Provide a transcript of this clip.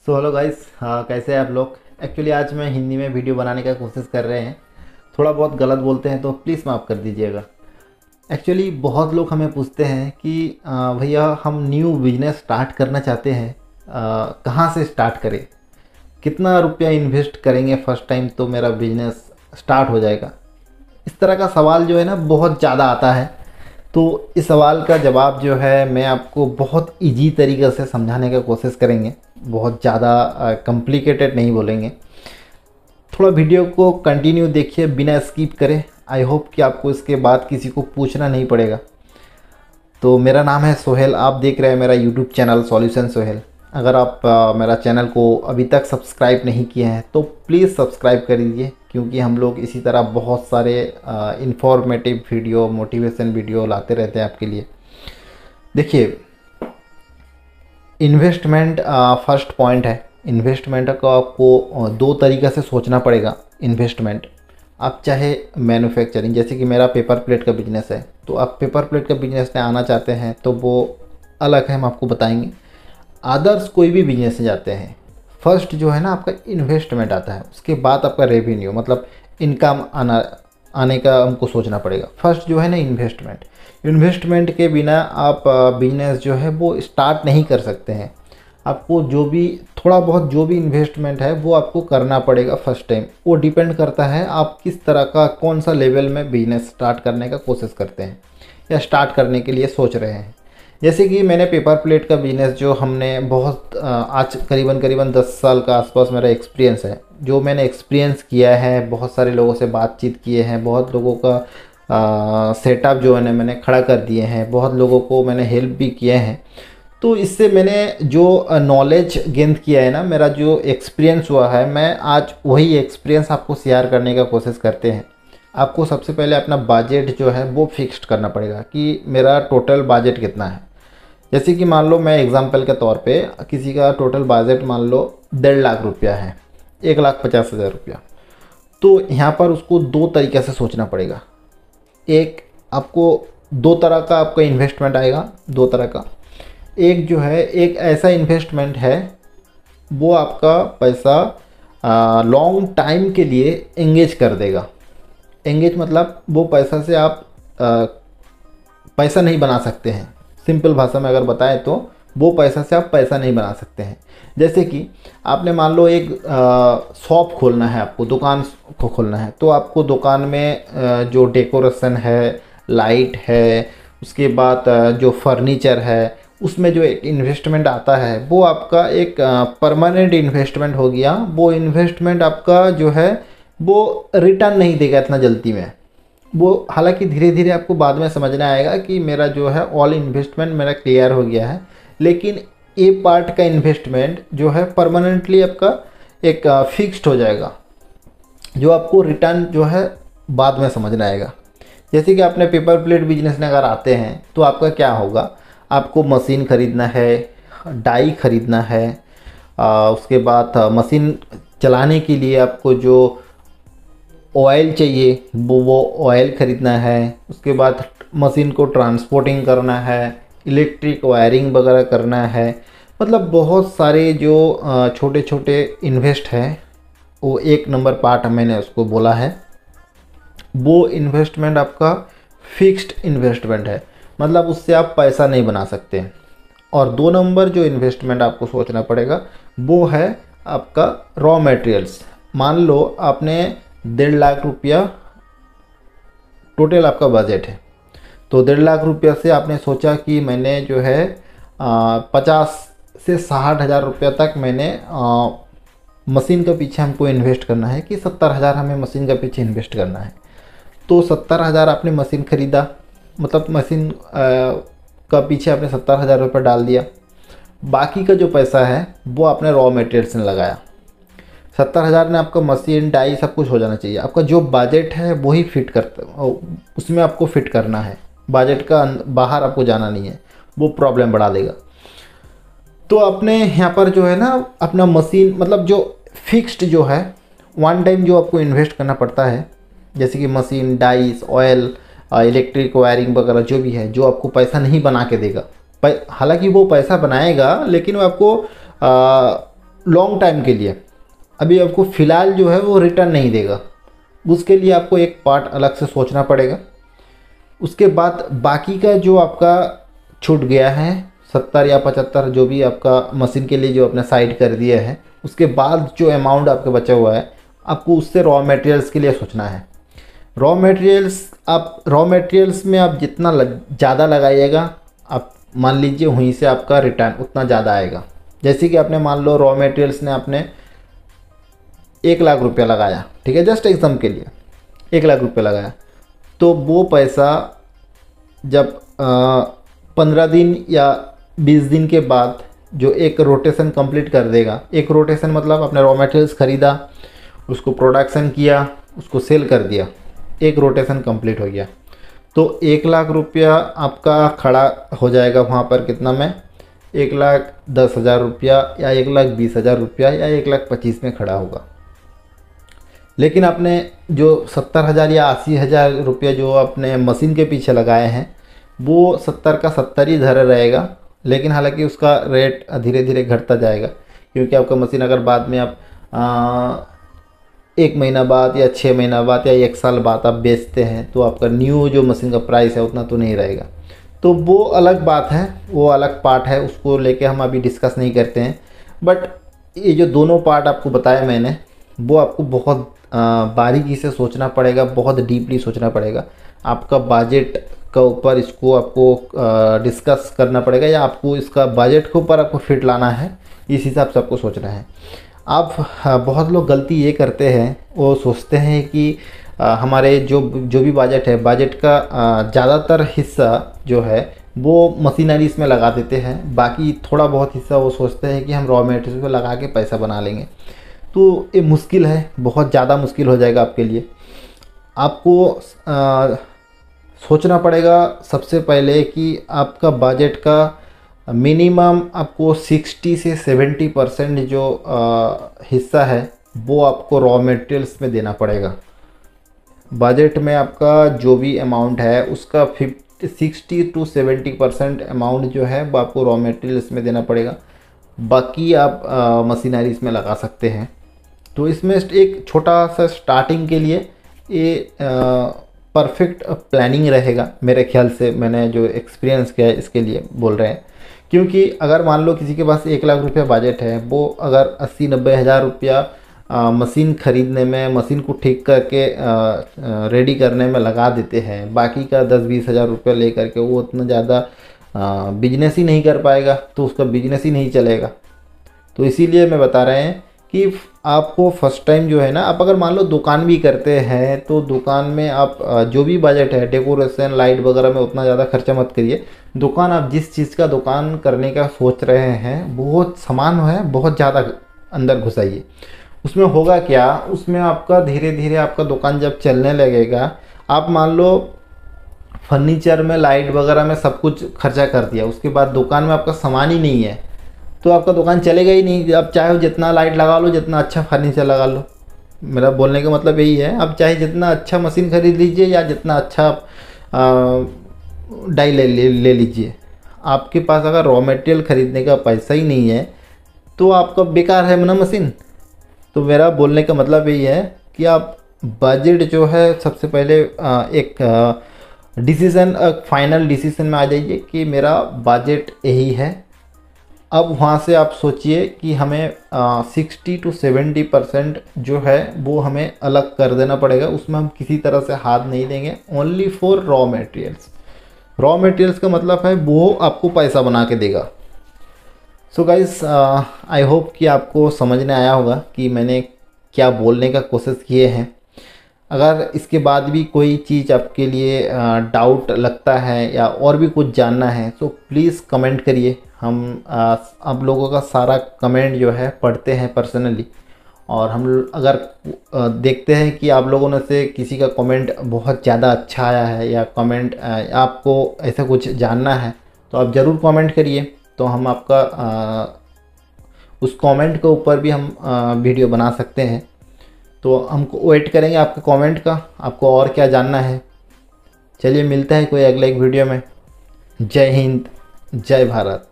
So hello guys, कैसे हैं आप लोग। एक्चुअली आज मैं हिंदी में वीडियो बनाने का कोशिश कर रहे हैं। थोड़ा बहुत गलत बोलते हैं तो प्लीज़ माफ़ कर दीजिएगा। एक्चुअली बहुत लोग हमें पूछते हैं कि भैया हम न्यू बिजनेस स्टार्ट करना चाहते हैं, कहाँ से स्टार्ट करें, कितना रुपया इन्वेस्ट करेंगे फर्स्ट टाइम तो मेरा बिजनेस स्टार्ट हो जाएगा। इस तरह का सवाल जो है ना बहुत ज़्यादा आता है। तो इस सवाल का जवाब जो है मैं आपको बहुत इजी तरीके से समझाने का कोशिश करेंगे। बहुत ज़्यादा कॉम्प्लिकेटेड नहीं बोलेंगे। थोड़ा वीडियो को कंटिन्यू देखिए बिना स्किप करें। आई होप कि आपको इसके बाद किसी को पूछना नहीं पड़ेगा। तो मेरा नाम है सोहेल, आप देख रहे हैं मेरा यूट्यूब चैनल सॉल्यूशन सोहेल। अगर आप मेरा चैनल को अभी तक सब्सक्राइब नहीं किए हैं तो प्लीज़ सब्सक्राइब कर दीजिए, क्योंकि हम लोग इसी तरह बहुत सारे इंफॉर्मेटिव वीडियो, मोटिवेशन वीडियो लाते रहते हैं आपके लिए। देखिए, इन्वेस्टमेंट फर्स्ट पॉइंट है। इन्वेस्टमेंट को आपको दो तरीक़े से सोचना पड़ेगा। इन्वेस्टमेंट आप चाहे मैन्युफैक्चरिंग, जैसे कि मेरा पेपर प्लेट का बिजनेस है, तो आप पेपर प्लेट का बिजनेस में आना चाहते हैं तो वो अलग है, हम आपको बताएंगे। अदर्स कोई भी बिजनेस में जाते हैं, फर्स्ट जो है ना आपका इन्वेस्टमेंट आता है, उसके बाद आपका रेवेन्यू मतलब इनकम आने का हमको सोचना पड़ेगा। फर्स्ट जो है ना इन्वेस्टमेंट। इन्वेस्टमेंट के बिना आप बिजनेस जो है वो स्टार्ट नहीं कर सकते हैं। आपको जो भी थोड़ा बहुत जो भी इन्वेस्टमेंट है वो आपको करना पड़ेगा फर्स्ट टाइम। वो डिपेंड करता है आप किस तरह का, कौन सा लेवल में बिजनेस स्टार्ट करने का कोशिश करते हैं या स्टार्ट करने के लिए सोच रहे हैं। जैसे कि मैंने पेपर प्लेट का बिज़नेस जो हमने बहुत आज करीबन 10 साल का आसपास मेरा एक्सपीरियंस है। जो मैंने एक्सपीरियंस किया है, बहुत सारे लोगों से बातचीत किए हैं, बहुत लोगों का सेटअप जो है मैंने खड़ा कर दिए हैं, बहुत लोगों को मैंने हेल्प भी किए हैं। तो इससे मैंने जो नॉलेज गेन किया है ना, मेरा जो एक्सपीरियंस हुआ है, मैं आज वही एक्सपीरियंस आपको शेयर करने का कोशिश करते हैं। आपको सबसे पहले अपना बजट जो है वो फिक्स्ड करना पड़ेगा कि मेरा टोटल बजट कितना है। जैसे कि मान लो मैं एग्जांपल के तौर पे किसी का टोटल बजट मान लो 1.5 लाख रुपया है, 1,50,000 रुपया। तो यहाँ पर उसको दो तरीके से सोचना पड़ेगा। एक आपको दो तरह का आपका इन्वेस्टमेंट आएगा, दो तरह का। एक जो है एक ऐसा इन्वेस्टमेंट है वो आपका पैसा लॉन्ग टाइम के लिए एंगेज कर देगा। एंगेज मतलब वो पैसा से आप पैसा नहीं बना सकते हैं। सिंपल भाषा में अगर बताएं तो वो पैसा से आप पैसा नहीं बना सकते हैं। जैसे कि आपने मान लो एक शॉप खोलना है, आपको दुकान को खोलना है, तो आपको दुकान में जो डेकोरेशन है, लाइट है, उसके बाद जो फर्नीचर है, उसमें जो एक इन्वेस्टमेंट आता है वो आपका एक परमानेंट इन्वेस्टमेंट हो गया। वो इन्वेस्टमेंट आपका जो है वो रिटर्न नहीं देगा इतना जल्दी में। वो हालांकि धीरे धीरे आपको बाद में समझना आएगा कि मेरा जो है ऑल इन्वेस्टमेंट मेरा क्लियर हो गया है, लेकिन ए पार्ट का इन्वेस्टमेंट जो है परमानेंटली आपका एक फिक्स्ड हो जाएगा, जो आपको रिटर्न जो है बाद में समझना आएगा। जैसे कि आपने पेपर प्लेट बिजनेस में अगर आते हैं तो आपका क्या होगा, आपको मशीन ख़रीदना है, डाई ख़रीदना है, उसके बाद मशीन चलाने के लिए आपको जो ऑयल चाहिए वो ऑयल ख़रीदना है। उसके बाद मशीन को ट्रांसपोर्टिंग करना है, इलेक्ट्रिक वायरिंग वगैरह करना है। मतलब बहुत सारे जो छोटे छोटे इन्वेस्ट हैं, वो एक नंबर पार्ट मैंने उसको बोला है। वो इन्वेस्टमेंट आपका फिक्स्ड इन्वेस्टमेंट है, मतलब उससे आप पैसा नहीं बना सकते। और दो नंबर जो इन्वेस्टमेंट आपको सोचना पड़ेगा वो है आपका रॉ मटेरियल्स। मान लो आपने 1.5 लाख रुपया टोटल आपका बजट है, तो 1.5 लाख रुपया से आपने सोचा कि मैंने जो है 50 से 60 हज़ार रुपया तक मैंने मशीन के पीछे हमको इन्वेस्ट करना है कि 70 हज़ार हमें मशीन के पीछे इन्वेस्ट करना है। तो 70 हज़ार आपने मशीन ख़रीदा, मतलब मशीन का पीछे आपने 70 हज़ार रुपये डाल दिया। बाकी का जो पैसा है वो आपने रॉ मटेरियल्स में लगाया। 70 हज़ार में आपका मशीन, डाई सब कुछ हो जाना चाहिए। आपका जो बजट है वही फिट करता, उसमें आपको फिट करना है। बजट का बाहर आपको जाना नहीं है, वो प्रॉब्लम बढ़ा देगा। तो आपने यहाँ पर जो है ना अपना मशीन, मतलब जो फिक्स्ड जो है वन टाइम जो आपको इन्वेस्ट करना पड़ता है, जैसे कि machine, dice, oil, electric wiring वगैरह जो भी है, जो आपको पैसा नहीं बना के देगा। हालांकि वो पैसा बनाएगा, लेकिन वो आपको लॉन्ग टाइम के लिए, अभी आपको फ़िलहाल जो है वो रिटर्न नहीं देगा। उसके लिए आपको एक पार्ट अलग से सोचना पड़ेगा। उसके बाद बाकी का जो आपका छूट गया है 70 या 75 जो भी आपका मशीन के लिए जो आपने साइड कर दिया है, उसके बाद जो अमाउंट आपके बचा हुआ है आपको उससे रॉ मटेरियल्स के लिए सोचना है। रॉ मटेरियल्स में आप जितना ज़्यादा लगाइएगा, आप मान लीजिए वहीं से आपका रिटर्न उतना ज़्यादा आएगा। जैसे कि आपने मान लो रॉ मटेरियल्स ने आपने 1 लाख रुपया लगाया, ठीक है, जस्ट एग्जाम के लिए 1 लाख रुपया लगाया, तो वो पैसा जब 15 दिन या 20 दिन के बाद जो एक रोटेशन कंप्लीट कर देगा, एक रोटेशन मतलब आपने रॉ मटेरियल्स ख़रीदा, उसको प्रोडक्शन किया, उसको सेल कर दिया, एक रोटेशन कंप्लीट हो गया, तो 1 लाख रुपया आपका खड़ा हो जाएगा वहाँ पर। कितना में? 1,10,000 रुपया या 1,20,000 रुपया या 1,25,000 में खड़ा होगा। लेकिन आपने जो 70,000 या 80,000 रुपया जो आपने मशीन के पीछे लगाए हैं वो 70 का 70 ही धरा रहेगा, लेकिन हालांकि उसका रेट धीरे धीरे घटता जाएगा, क्योंकि आपका मशीन अगर बाद में आप 1 महीना बाद या 6 महीना बाद या 1 साल बाद आप बेचते हैं तो आपका न्यू जो मशीन का प्राइस है उतना तो नहीं रहेगा। तो वो अलग बात है, वो अलग पार्ट है, उसको लेके हम अभी डिस्कस नहीं करते हैं। बट ये जो दोनों पार्ट आपको बताया मैंने, वो आपको बहुत बारीकी से सोचना पड़ेगा, बहुत डीपली सोचना पड़ेगा। आपका बजट का ऊपर इसको आपको डिस्कस करना पड़ेगा, या आपको इसका बजट के ऊपर आपको फिट लाना है, इस हिसाब से आपको सोचना है। आप बहुत लोग गलती ये करते हैं, वो सोचते हैं कि हमारे जो भी बजट है, बजट का ज़्यादातर हिस्सा जो है वो मशीनरीज में लगा देते हैं, बाकी थोड़ा बहुत हिस्सा वो सोचते हैं कि हम रॉ मटेरियल पे लगा के पैसा बना लेंगे। तो ये मुश्किल है, बहुत ज़्यादा मुश्किल हो जाएगा आपके लिए। आपको सोचना पड़ेगा सबसे पहले कि आपका बजट का मिनिमम आपको 60 से 70% जो हिस्सा है वो आपको रॉ मटेरियल्स में देना पड़ेगा। बजट में आपका जो भी अमाउंट है उसका 60 to 70% अमाउंट जो है वो आपको रॉ मटेरियल्स में देना पड़ेगा, बाकी आप मशीनरीज में लगा सकते हैं। तो इसमें एक छोटा सा स्टार्टिंग के लिए ये परफेक्ट प्लानिंग रहेगा मेरे ख्याल से, मैंने जो एक्सपीरियंस किया है इसके लिए बोल रहे हैं। क्योंकि अगर मान लो किसी के पास 1 लाख रुपया बजट है, वो अगर 80-90 हज़ार रुपया मशीन ख़रीदने में, मशीन को ठीक करके रेडी करने में लगा देते हैं, बाकी का 10-20 हज़ार रुपया ले करके वो उतना ज़्यादा बिजनेस ही नहीं कर पाएगा, तो उसका बिजनेस ही नहीं चलेगा। तो इसीलिए मैं बता रहे हैं कि आपको फर्स्ट टाइम जो है ना, आप अगर मान लो दुकान भी करते हैं तो दुकान में आप जो भी बजट है, डेकोरेशन लाइट वगैरह में उतना ज़्यादा खर्चा मत करिए। दुकान आप जिस चीज़ का दुकान करने का सोच रहे हैं बहुत सामान है, बहुत ज़्यादा अंदर घुसाइए। उसमें होगा क्या, उसमें आपका धीरे धीरे आपका दुकान जब चलने लगेगा, आप मान लो फर्नीचर में लाइट वगैरह में सब कुछ खर्चा कर दिया, उसके बाद दुकान में आपका सामान ही नहीं है तो आपका दुकान चलेगा ही नहीं। आप चाहे जितना लाइट लगा लो, जितना अच्छा फर्नीचर लगा लो, मेरा बोलने का मतलब यही है। आप चाहे जितना अच्छा मशीन खरीद लीजिए या जितना अच्छा डाई ले लीजिए, आपके पास अगर रॉ मटेरियल ख़रीदने का पैसा ही नहीं है तो आपका बेकार है ना मशीन। तो मेरा बोलने का मतलब यही है कि आप बजट जो है सबसे पहले एक डिसीज़न, फाइनल डिसीज़न में आ जाइए कि मेरा बजट यही है। अब वहाँ से आप सोचिए कि हमें 60 to 70% जो है वो हमें अलग कर देना पड़ेगा, उसमें हम किसी तरह से हाथ नहीं देंगे, only for raw materials. Raw materials का मतलब है वो आपको पैसा बना के देगा। सो गाइस, आई होप कि आपको समझ में आया होगा कि मैंने क्या बोलने का कोशिश किए हैं। अगर इसके बाद भी कोई चीज़ आपके लिए डाउट लगता है या और भी कुछ जानना है तो प्लीज़ कमेंट करिए। हम आप लोगों का सारा कमेंट जो है पढ़ते हैं पर्सनली, और हम अगर देखते हैं कि आप लोगों ने से किसी का कमेंट बहुत ज़्यादा अच्छा आया है या कमेंट आपको ऐसा कुछ जानना है तो आप ज़रूर कमेंट करिए, तो हम आपका उस कमेंट के ऊपर भी हम वीडियो बना सकते हैं। तो हमको वेट करेंगे आपके कमेंट का, आपको और क्या जानना है। चलिए मिलता है कोई अगले एक वीडियो में। जय हिंद, जय भारत।